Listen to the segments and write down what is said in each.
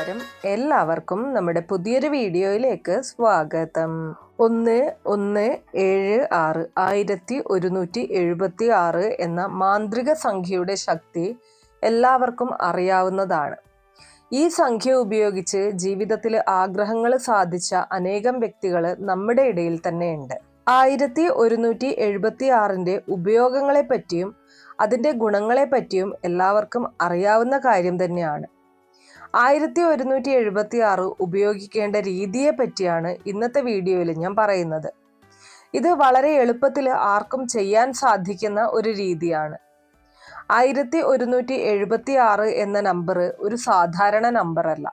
നമസ്കാരം. എല്ലാവർക്കും നമ്മുടെ പുതിയൊരു വീഡിയോയിലേക്ക് സ്വാഗതം. 1176 1176 എന്ന മാന്ത്രിക സംഖ്യയുടെ ശക്തി എല്ലാവർക്കും അറിയാവുന്നതാണ്. ഈ സംഖ്യ ഉപയോഗിച്ച് ജീവിതത്തിൽ ആഗ്രഹങ്ങൾ സാധിച്ച അനേകം വ്യക്തികൾ നമ്മുടെ ഇടയിൽ തന്നെയുണ്ട്. 1176 ഉപയോഗങ്ങളെ പറ്റിയും അതിൻ്റെ ഗുണങ്ങളെ പറ്റിയും എല്ലാവർക്കും അറിയാവുന്ന കാര്യം തന്നെയാണ്. 1176 ഉപയോഗിക്കേണ്ട രീതിയെ പറ്റിയാണ് ഇന്നത്തെ വീഡിയോയിൽ ഞാൻ പറയുന്നത്. ഇത് വളരെ എളുപ്പത്തിൽ ആർക്കും ചെയ്യാൻ സാധിക്കുന്ന ഒരു രീതിയാണ്. 1176 എന്ന നമ്പർ ഒരു സാധാരണ നമ്പർ അല്ല.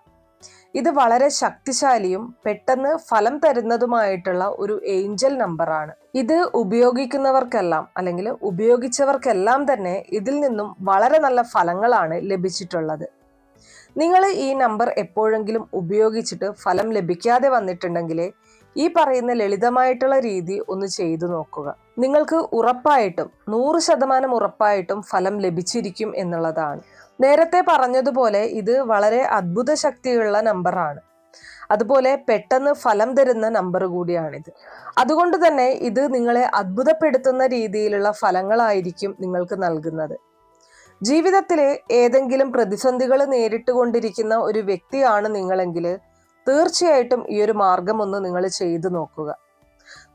ഇത് വളരെ ശക്തിശാലിയും പെട്ടെന്ന് ഫലം തരുന്നതുമായിട്ടുള്ള ഒരു ഏഞ്ചൽ നമ്പറാണ്. ഇത് ഉപയോഗിക്കുന്നവർക്കെല്ലാം അല്ലെങ്കിൽ ഉപയോഗിച്ചവർക്കെല്ലാം തന്നെ ഇതിൽ നിന്നും വളരെ നല്ല ഫലങ്ങളാണ് ലഭിച്ചിട്ടുള്ളത്. നിങ്ങൾ ഈ നമ്പർ എപ്പോഴെങ്കിലും ഉപയോഗിച്ചിട്ട് ഫലം ലഭിക്കാതെ വന്നിട്ടുണ്ടെങ്കിൽ ഈ പറയുന്ന ലളിതമായിട്ടുള്ള രീതി ഒന്ന് ചെയ്തു നോക്കുക. നിങ്ങൾക്ക് ഉറപ്പായിട്ടും 100% ഉറപ്പായിട്ടും ഫലം ലഭിച്ചിരിക്കും എന്നുള്ളതാണ്. നേരത്തെ പറഞ്ഞതുപോലെ ഇത് വളരെ അത്ഭുത ശക്തിയുള്ള നമ്പറാണ്. അതുപോലെ പെട്ടെന്ന് ഫലം തരുന്ന നമ്പർ കൂടിയാണിത്. അതുകൊണ്ട് തന്നെ ഇത് നിങ്ങളെ അത്ഭുതപ്പെടുത്തുന്ന രീതിയിലുള്ള ഫലങ്ങളായിരിക്കും നിങ്ങൾക്ക് നൽകുന്നത്. ജീവിതത്തിലെ ഏതെങ്കിലും പ്രതിസന്ധികൾ നേരിട്ടുകൊണ്ടിരിക്കുന്ന ഒരു വ്യക്തിയാണ് നിങ്ങളെങ്കിൽ തീർച്ചയായിട്ടും ഈ ഒരു മാർഗം ഒന്ന് നിങ്ങൾ ചെയ്തു നോക്കുക.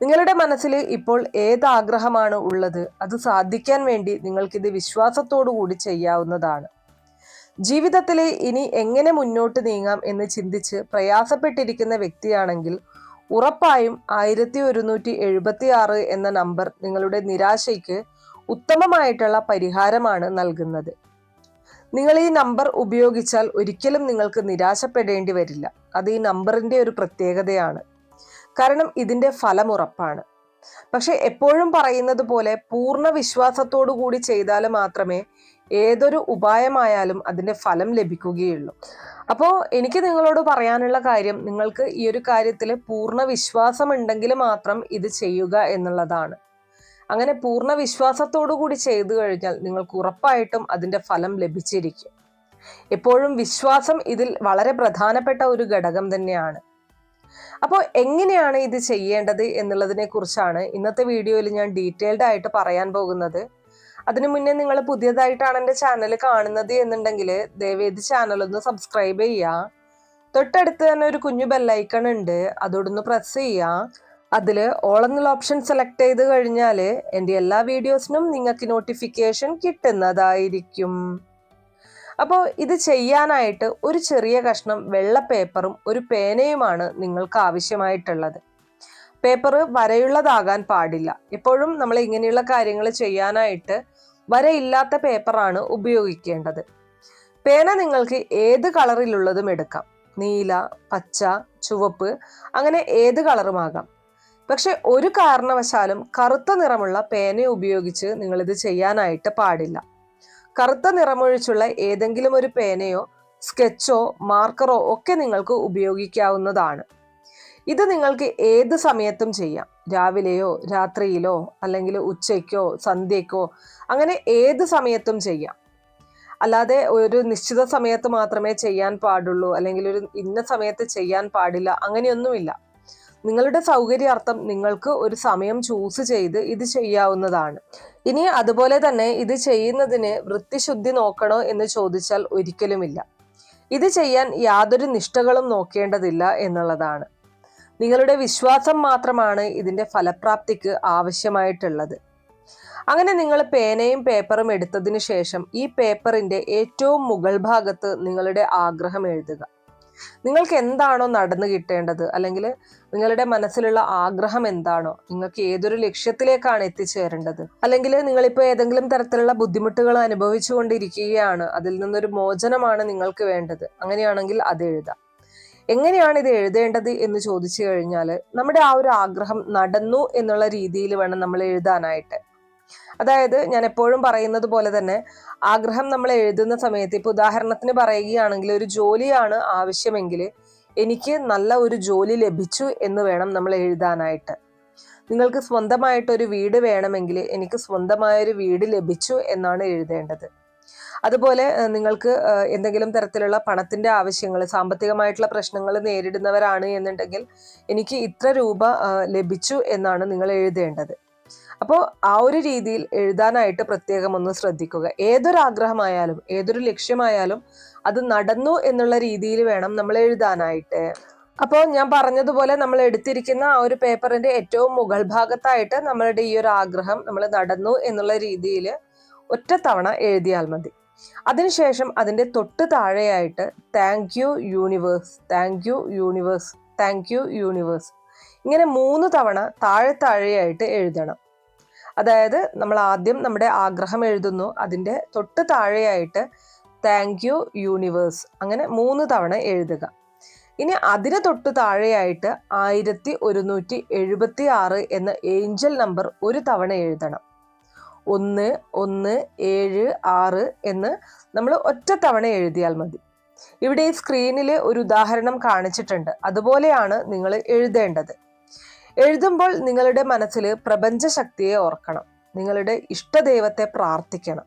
നിങ്ങളുടെ മനസ്സിൽ ഇപ്പോൾ ഏത് ആഗ്രഹമാണ് ഉള്ളത് അത് സാധിക്കാൻ വേണ്ടി നിങ്ങൾക്കിത് വിശ്വാസത്തോടു കൂടി ചെയ്യാവുന്നതാണ്. ജീവിതത്തിൽ ഇനി എങ്ങനെ മുന്നോട്ട് നീങ്ങാം എന്ന് ചിന്തിച്ച് പ്രയാസപ്പെട്ടിരിക്കുന്ന വ്യക്തിയാണെങ്കിൽ ഉറപ്പായും 1176 എന്ന നമ്പർ നിങ്ങളുടെ നിരാശയ്ക്ക് ഉത്തമമായിട്ടുള്ള പരിഹാരമാണ് നൽകുന്നത്. നിങ്ങൾ ഈ നമ്പർ ഉപയോഗിച്ചാൽ ഒരിക്കലും നിങ്ങൾക്ക് നിരാശപ്പെടേണ്ടി വരില്ല. അത് ഈ നമ്പറിന്റെ ഒരു പ്രത്യേകതയാണ്. കാരണം ഇതിന്റെ ഫലം ഉറപ്പാണ്. പക്ഷെ എപ്പോഴും പറയുന്നത് പോലെ പൂർണ്ണ വിശ്വാസത്തോടു കൂടി ചെയ്താൽ മാത്രമേ ഏതൊരു ഉപായമായാലും അതിന്റെ ഫലം ലഭിക്കുകയുള്ളൂ. അപ്പോൾ എനിക്ക് നിങ്ങളോട് പറയാനുള്ള കാര്യം, നിങ്ങൾക്ക് ഈ ഒരു കാര്യത്തിൽ പൂർണ്ണ വിശ്വാസം ഉണ്ടെങ്കിൽ മാത്രം ഇത് ചെയ്യുക എന്നുള്ളതാണ്. അങ്ങനെ പൂർണ്ണ വിശ്വാസത്തോടു കൂടി ചെയ്തു കഴിഞ്ഞാൽ നിങ്ങൾക്ക് ഉറപ്പായിട്ടും അതിന്റെ ഫലം ലഭിച്ചിരിക്കും. എപ്പോഴും വിശ്വാസം ഇതിൽ വളരെ പ്രധാനപ്പെട്ട ഒരു ഘടകം തന്നെയാണ്. അപ്പോൾ എങ്ങനെയാണ് ഇത് ചെയ്യേണ്ടത് എന്നുള്ളതിനെ കുറിച്ചാണ് ഇന്നത്തെ വീഡിയോയിൽ ഞാൻ ഡീറ്റെയിൽഡ് ആയിട്ട് പറയാൻ പോകുന്നത്. അതിനു മുന്നേ നിങ്ങൾ പുതിയതായിട്ടാണ് എൻ്റെ ചാനൽ കാണുന്നത് എന്നുണ്ടെങ്കിൽ ദയവേത് ചാനൽ ഒന്ന് സബ്സ്ക്രൈബ് ചെയ്യുക. തൊട്ടടുത്ത് തന്നെ ഒരു കുഞ്ഞു ബെല്ലൈക്കൺ ഉണ്ട്, അതോടൊന്ന് പ്രസ് ചെയ്യുക. അതിൽ ഓൾ എന്നുള്ള ഓപ്ഷൻ സെലക്ട് ചെയ്ത് കഴിഞ്ഞാൽ എൻ്റെ എല്ലാ വീഡിയോസിനും നിങ്ങൾക്ക് നോട്ടിഫിക്കേഷൻ കിട്ടുന്നതായിരിക്കും. അപ്പോൾ ഇത് ചെയ്യാനായിട്ട് ഒരു ചെറിയ കഷ്ണം വെള്ള പേപ്പറും ഒരു പേനയുമാണ് നിങ്ങൾക്ക് ആവശ്യമായിട്ടുള്ളത്. പേപ്പർ വരയുള്ളതാകാൻ പാടില്ല. എപ്പോഴും നമ്മൾ ഇങ്ങനെയുള്ള കാര്യങ്ങൾ ചെയ്യാനായിട്ട് വരയില്ലാത്ത പേപ്പറാണ് ഉപയോഗിക്കേണ്ടത്. പേന നിങ്ങൾക്ക് ഏത് കളറിലുള്ളതും എടുക്കാം. നീല, പച്ച, ചുവപ്പ്, അങ്ങനെ ഏത് കളറുമാകാം. പക്ഷെ ഒരു കാരണവശാലും കറുത്ത നിറമുള്ള പേന ഉപയോഗിച്ച് നിങ്ങളിത് ചെയ്യാനായിട്ട് പാടില്ല. കറുത്ത നിറമൊഴിച്ചുള്ള ഏതെങ്കിലും ഒരു പേനയോ സ്കെച്ചോ മാർക്കറോ ഒക്കെ നിങ്ങൾക്ക് ഉപയോഗിക്കാവുന്നതാണ്. ഇത് നിങ്ങൾക്ക് ഏത് സമയത്തും ചെയ്യാം. രാവിലെയോ രാത്രിയിലോ അല്ലെങ്കിൽ ഉച്ചയ്ക്കോ സന്ധ്യയ്ക്കോ, അങ്ങനെ ഏത് സമയത്തും ചെയ്യാം. അല്ലാതെ ഒരു നിശ്ചിത സമയത്ത് മാത്രമേ ചെയ്യാൻ പാടുള്ളൂ അല്ലെങ്കിൽ ഒരു ഇന്ന സമയത്ത് ചെയ്യാൻ പാടില്ല, അങ്ങനെയൊന്നുമില്ല. നിങ്ങളുടെ സൗകര്യാർത്ഥം നിങ്ങൾക്ക് ഒരു സമയം ചൂസ് ചെയ്ത് ഇത് ചെയ്യാവുന്നതാണ്. ഇനി അതുപോലെ തന്നെ ഇത് ചെയ്യുന്നതിന് വൃത്തിശുദ്ധി നോക്കണോ എന്ന് ചോദിച്ചാൽ ഒരിക്കലുമില്ല. ഇത് ചെയ്യാൻ യാതൊരു നിഷ്ഠകളും നോക്കേണ്ടതില്ല എന്നുള്ളതാണ്. നിങ്ങളുടെ വിശ്വാസം മാത്രമാണ് ഇതിന്റെ ഫലപ്രാപ്തിക്ക് ആവശ്യമായിട്ടുള്ളത്. അങ്ങനെ നിങ്ങൾ പേനയും പേപ്പറും എടുത്തതിന് ശേഷം ഈ പേപ്പറിന്റെ ഏറ്റവും മുകൾ ഭാഗത്ത് നിങ്ങളുടെ ആഗ്രഹം എഴുതുക. നിങ്ങൾക്ക് എന്താണോ നടന്നു കിട്ടേണ്ടത്, അല്ലെങ്കിൽ നിങ്ങളുടെ മനസ്സിലുള്ള ആഗ്രഹം എന്താണോ, നിങ്ങൾക്ക് ഏതൊരു ലക്ഷ്യത്തിലേക്കാണ് എത്തിച്ചേരേണ്ടത്, അല്ലെങ്കിൽ നിങ്ങളിപ്പോൾ ഏതെങ്കിലും തരത്തിലുള്ള ബുദ്ധിമുട്ടുകൾ അനുഭവിച്ചു കൊണ്ടിരിക്കുകയാണ്, അതിൽ നിന്നൊരു മോചനമാണ് നിങ്ങൾക്ക് വേണ്ടത്, അങ്ങനെയാണെങ്കിൽ അത് എഴുതാം. എങ്ങനെയാണ് ഇത് എഴുതേണ്ടത് എന്ന് ചോദിച്ചു കഴിഞ്ഞാൽ നമ്മുടെ ആ ഒരു ആഗ്രഹം നടന്നു എന്നുള്ള രീതിയിൽ വേണം നമ്മൾ എഴുതാനായിട്ട്. അതായത് ഞാൻ എപ്പോഴും പറയുന്നത് പോലെ തന്നെ ആഗ്രഹം നമ്മൾ എഴുതുന്ന സമയത്ത്, ഇപ്പൊ ഉദാഹരണത്തിന് പറയുകയാണെങ്കിൽ ഒരു ജോലിയാണ് ആവശ്യമെങ്കിൽ എനിക്ക് നല്ല ഒരു ജോലി ലഭിച്ചു എന്ന് വേണം നമ്മൾ എഴുതാനായിട്ട്. നിങ്ങൾക്ക് സ്വന്തമായിട്ടൊരു വീട് വേണമെങ്കിൽ എനിക്ക് സ്വന്തമായൊരു വീട് ലഭിച്ചു എന്നാണ് എഴുതേണ്ടത്. അതുപോലെ നിങ്ങൾക്ക് എന്തെങ്കിലും തരത്തിലുള്ള പണത്തിൻ്റെ ആവശ്യങ്ങൾ, സാമ്പത്തികമായിട്ടുള്ള പ്രശ്നങ്ങൾ നേരിടുന്നവരാണ് എന്നുണ്ടെങ്കിൽ എനിക്ക് ഇത്ര രൂപ ലഭിച്ചു എന്നാണ് നിങ്ങൾ എഴുതേണ്ടത്. അപ്പോൾ ആ ഒരു രീതിയിൽ എഴുതാനായിട്ട് പ്രത്യേകം ഒന്ന് ശ്രദ്ധിക്കുക. ഏതൊരു ആഗ്രഹമായാലും ഏതൊരു ലക്ഷ്യമായാലും അത് നടന്നു എന്നുള്ള രീതിയിൽ വേണം നമ്മൾ എഴുതാനായിട്ട്. അപ്പോൾ ഞാൻ പറഞ്ഞതുപോലെ നമ്മൾ എടുത്തിരിക്കുന്ന ആ ഒരു പേപ്പറിന്റെ ഏറ്റവും മുകൾ ഭാഗത്തായിട്ട് നമ്മളുടെ ഈ ഒരു ആഗ്രഹം നമ്മൾ നടന്നു എന്നുള്ള രീതിയിൽ ഒറ്റത്തവണ എഴുതിയാൽ മതി. അതിനുശേഷം അതിൻ്റെ തൊട്ട് താഴെയായിട്ട് thank you universe, thank you universe, thank you universe, ഇങ്ങനെ 3 തവണ താഴെയായിട്ട് എഴുതണം. അതായത് നമ്മൾ ആദ്യം നമ്മുടെ ആഗ്രഹം എഴുതുന്നു, അതിൻ്റെ തൊട്ട് താഴെയായിട്ട് താങ്ക് യു യൂണിവേഴ്സ്, അങ്ങനെ 3 തവണ എഴുതുക. ഇനി അതിന് തൊട്ട് താഴെയായിട്ട് 1176 എന്ന ഏഞ്ചൽ നമ്പർ ഒരു തവണ എഴുതണം. 1176 എന്ന് നമ്മൾ ഒറ്റ തവണ എഴുതിയാൽ മതി. ഇവിടെ ഈ സ്ക്രീനിൽ ഒരു ഉദാഹരണം കാണിച്ചിട്ടുണ്ട്, അതുപോലെയാണ് നിങ്ങൾ എഴുതേണ്ടത്. എഴുതുമ്പോൾ നിങ്ങളുടെ മനസ്സിൽ പ്രപഞ്ച ശക്തിയെ ഓർക്കണം, നിങ്ങളുടെ ഇഷ്ടദൈവത്തെ പ്രാർത്ഥിക്കണം.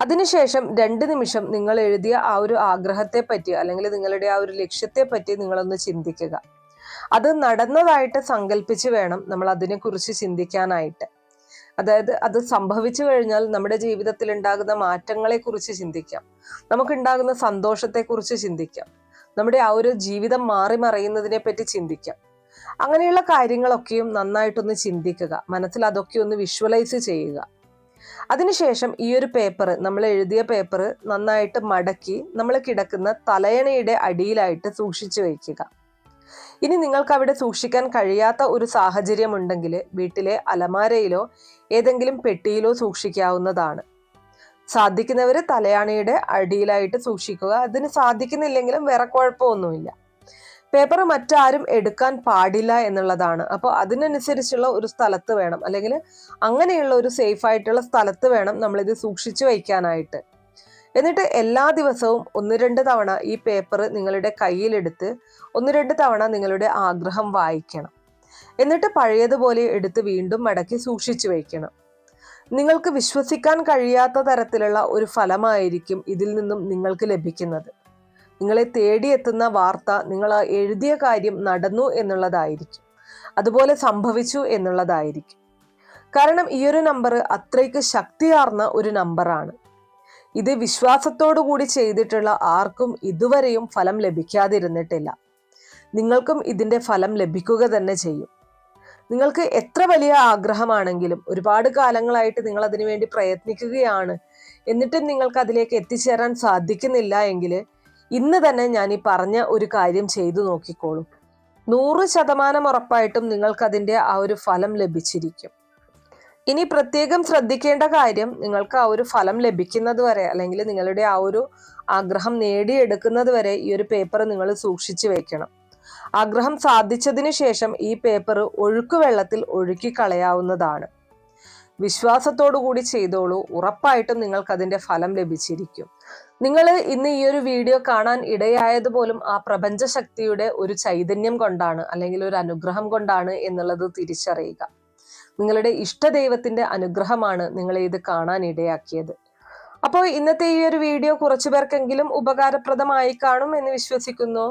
അതിനുശേഷം 2 നിമിഷം നിങ്ങൾ എഴുതിയ ആ ഒരു ആഗ്രഹത്തെ പറ്റി അല്ലെങ്കിൽ നിങ്ങളുടെ ആ ഒരു ലക്ഷ്യത്തെ പറ്റി നിങ്ങളൊന്ന് ചിന്തിക്കുക. അത് നടന്നതായിട്ട് സങ്കല്പിച്ച് വേണം നമ്മൾ അതിനെക്കുറിച്ച് ചിന്തിക്കാനായിട്ട്. അതായത് അത് സംഭവിച്ചു കഴിഞ്ഞാൽ നമ്മുടെ ജീവിതത്തിൽ ഉണ്ടാകുന്ന മാറ്റങ്ങളെ കുറിച്ച് ചിന്തിക്കാം, നമുക്കുണ്ടാകുന്ന സന്തോഷത്തെക്കുറിച്ച് ചിന്തിക്കാം, നമ്മുടെ ആ ഒരു ജീവിതം മാറി മറയുന്നതിനെ പറ്റി ചിന്തിക്കാം. അങ്ങനെയുള്ള കാര്യങ്ങളൊക്കെയും നന്നായിട്ടൊന്ന് ചിന്തിക്കുക, മനസ്സിൽ അതൊക്കെ ഒന്ന് വിഷ്വലൈസ് ചെയ്യുക. അതിനുശേഷം ഈ ഒരു പേപ്പർ, നമ്മൾ എഴുതിയ പേപ്പർ നന്നായിട്ട് മടക്കി നമ്മൾ കിടക്കുന്ന തലയണയുടെ അടിയിലായിട്ട് സൂക്ഷിച്ചു വയ്ക്കുക. ഇനി നിങ്ങൾക്ക് അവിടെ സൂക്ഷിക്കാൻ കഴിയാത്ത ഒരു സാഹചര്യം ഉണ്ടെങ്കിൽ വീട്ടിലെ അലമാരയിലോ ഏതെങ്കിലും പെട്ടിയിലോ സൂക്ഷിക്കാവുന്നതാണ്. സാധിക്കുന്നവർ തലയാണയുടെ അടിയിലായിട്ട് സൂക്ഷിക്കുക. അതിന് സാധിക്കുന്നില്ലെങ്കിലും വേറെ കുഴപ്പമൊന്നുമില്ല. പേപ്പർ മറ്റാരും എടുക്കാൻ പാടില്ല എന്നുള്ളതാണ്. അപ്പോൾ അതിനനുസരിച്ചുള്ള ഒരു സ്ഥലത്ത് വേണം, അല്ലെങ്കിൽ അങ്ങനെയുള്ള ഒരു സേഫ് ആയിട്ടുള്ള സ്ഥലത്ത് വേണം നമ്മളിത് സൂക്ഷിച്ചു വയ്ക്കാനായിട്ട്. എന്നിട്ട് എല്ലാ ദിവസവും 1-2 തവണ ഈ പേപ്പർ നിങ്ങളുടെ കയ്യിലെടുത്ത് 1-2 തവണ നിങ്ങളുടെ ആഗ്രഹം വായിക്കണം. എന്നിട്ട് പഴയതുപോലെ എടുത്ത് വീണ്ടും മടക്കി സൂക്ഷിച്ചു വയ്ക്കണം. നിങ്ങൾക്ക് വിശ്വസിക്കാൻ കഴിയാത്ത തരത്തിലുള്ള ഒരു ഫലമായിരിക്കും ഇതിൽ നിന്നും നിങ്ങൾക്ക് ലഭിക്കുന്നത്. നിങ്ങളെ തേടിയെത്തുന്ന വാർത്ത നിങ്ങൾ എഴുതിയ കാര്യം നടന്നു എന്നുള്ളതായിരിക്കും, അതുപോലെ സംഭവിച്ചു എന്നുള്ളതായിരിക്കും. കാരണം ഈ ഒരു നമ്പർ അത്രയ്ക്ക് ശക്തിയാർന്ന ഒരു നമ്പറാണ്. ഇത് വിശ്വാസത്തോടു കൂടി ചെയ്തിട്ടുള്ള ആർക്കും ഇതുവരെയും ഫലം ലഭിക്കാതിരുന്നിട്ടില്ല. നിങ്ങൾക്കും ഇതിൻ്റെ ഫലം ലഭിക്കുക തന്നെ ചെയ്യും. നിങ്ങൾക്ക് എത്ര വലിയ ആഗ്രഹമാണെങ്കിലും ഒരുപാട് കാലങ്ങളായിട്ട് നിങ്ങൾ അതിനു വേണ്ടി പ്രയത്നിക്കുകയാണ്, എന്നിട്ടും നിങ്ങൾക്ക് അതിലേക്ക് എത്തിച്ചേരാൻ സാധിക്കുന്നില്ല എങ്കിൽ ഇന്ന് തന്നെ ഞാൻ ഈ പറഞ്ഞ ഒരു കാര്യം ചെയ്തു നോക്കിക്കോളൂ. 100% ഉറപ്പായിട്ടും നിങ്ങൾക്കതിൻ്റെ ആ ഒരു ഫലം ലഭിച്ചിരിക്കും. ഇനി പ്രത്യേകം ശ്രദ്ധിക്കേണ്ട കാര്യം, നിങ്ങൾക്ക് ആ ഒരു ഫലം ലഭിക്കുന്നത് വരെ അല്ലെങ്കിൽ നിങ്ങളുടെ ആ ഒരു ആഗ്രഹം നേടിയെടുക്കുന്നത് വരെ ഈ ഒരു പേപ്പർ നിങ്ങൾ സൂക്ഷിച്ചു വെക്കണം. ആഗ്രഹം സാധിച്ചതിന് ശേഷം ഈ പേപ്പർ ഒഴുക്കുവെള്ളത്തിൽ ഒഴുക്കി കളയാവുന്നതാണ്. വിശ്വാസത്തോടു കൂടി ചെയ്തോളൂ, ഉറപ്പായിട്ടും നിങ്ങൾക്ക് അതിൻ്റെ ഫലം ലഭിച്ചിരിക്കും. നിങ്ങൾ ഇന്ന് ഈ ഒരു വീഡിയോ കാണാൻ ഇടയായതുപോലും ആ പ്രപഞ്ച ശക്തിയുടെ ഒരു ചൈതന്യം കൊണ്ടാണ്, അല്ലെങ്കിൽ ഒരു അനുഗ്രഹം കൊണ്ടാണ് എന്നുള്ളത് തിരിച്ചറിയുക. നിങ്ങളുടെ ഇഷ്ടദൈവത്തിന്റെ അനുഗ്രഹമാണ് നിങ്ങളെ ഇത് കാണാൻ ഇടയാക്കിയത്. അപ്പോൾ ഇന്നത്തെ ഈ ഒരു വീഡിയോ കുറച്ചു പേർക്കെങ്കിലും ഉപകാരപ്രദമായി കാണും എന്ന് വിശ്വസിക്കുന്നു.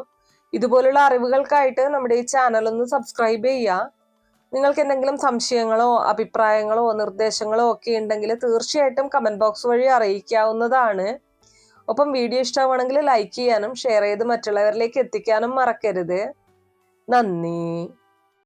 ഇതുപോലുള്ള അറിവുകൾക്കായിട്ട് നമ്മുടെ ഈ ചാനൽ ഒന്ന് സബ്സ്ക്രൈബ് ചെയ്യുക. നിങ്ങൾക്ക് എന്തെങ്കിലും സംശയങ്ങളോ അഭിപ്രായങ്ങളോ നിർദ്ദേശങ്ങളോ ഒക്കെ ഉണ്ടെങ്കിൽ തീർച്ചയായിട്ടും കമന്റ് ബോക്സ് വഴി അറിയിക്കാവുന്നതാണ്. ഒപ്പം വീഡിയോ ഇഷ്ടമാണെങ്കിൽ ലൈക്ക് ചെയ്യാനും ഷെയർ ചെയ്ത് മറ്റുള്ളവരിലേക്ക് എത്തിക്കാനും മറക്കരുത്. നന്ദി.